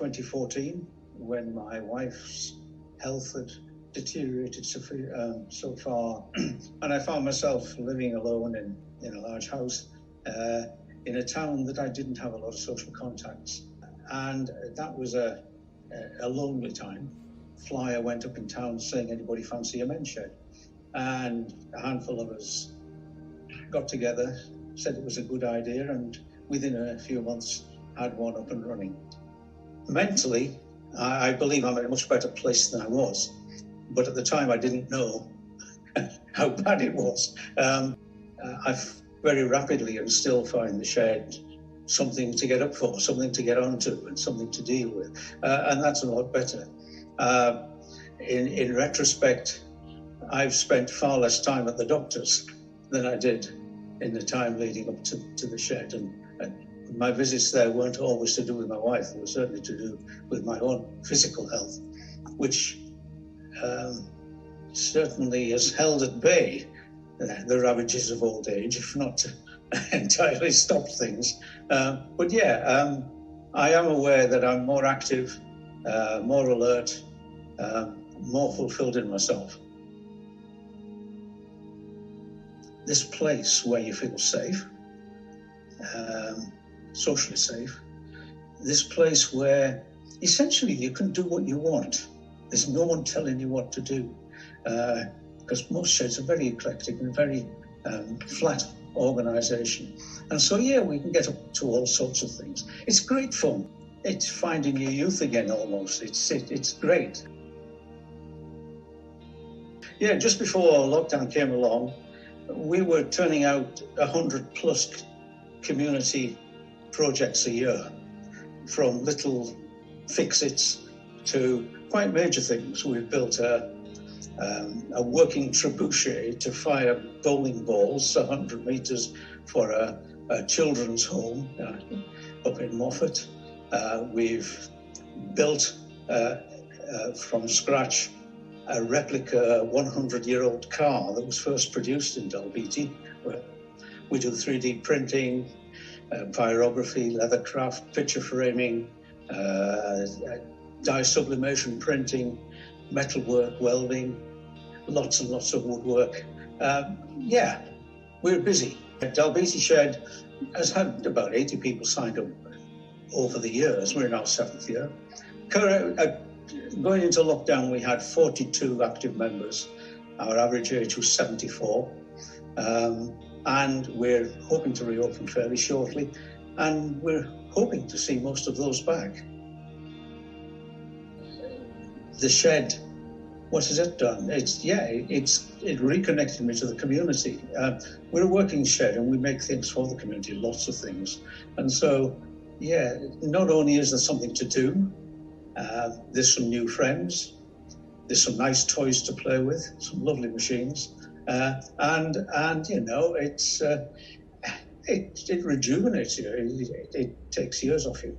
2014 when my wife's health had deteriorated so far, and I found myself living alone in a large house in a town that I didn't have a lot of social contacts. And that was a lonely time. Flyer went up in town saying, anybody fancy a men's shed? And a handful of us got together, said it was a good idea, and within a few months had one up and running. Mentally, I believe I'm in a much better place than I was, but at the time I didn't know how bad it was. I very rapidly and still find the shed something to get up for, something to get onto, and something to deal with, and that's a lot better. In retrospect, I've spent far less time at the doctor's than I did in the time leading up to the shed, and my visits there weren't always to do with my wife, they were certainly to do with my own physical health, which certainly has held at bay the ravages of old age, if not entirely stopped things. But yeah, I am aware that I'm more active, more alert, more fulfilled in myself. This place where you feel safe, socially safe, this place where essentially you can do what you want. There's no one telling you what to do, because most sheds are very eclectic and very flat organisation. And so, yeah, we can get up to all sorts of things. It's great fun. It's finding your youth again almost. It's great. Yeah, just before lockdown came along, we were turning out 100+ community projects a year, from little fix-its to quite major things. We've built a working trebuchet to fire bowling balls 100 metres for a children's home up in Moffat. We've built from scratch a replica 100-year-old car that was first produced in Dalbeattie. We do 3D printing, pyrography, leathercraft, picture framing, dye sublimation printing, metalwork, welding, lots and lots of woodwork. Yeah, we're busy. Dalbeattie Shed has had about 80 people signed up over the years. We're in our 7th year. Going into lockdown, we had 42 active members. Our average age was 74. And we're hoping to reopen fairly shortly. And we're hoping to see most of those back. The shed, what has it done? It reconnected me to the community. We're a working shed and we make things for the community, lots of things. And so, yeah, not only is there something to do, there's some new friends, there's some nice toys to play with, some lovely machines, and you know, it rejuvenates you, it takes years off you.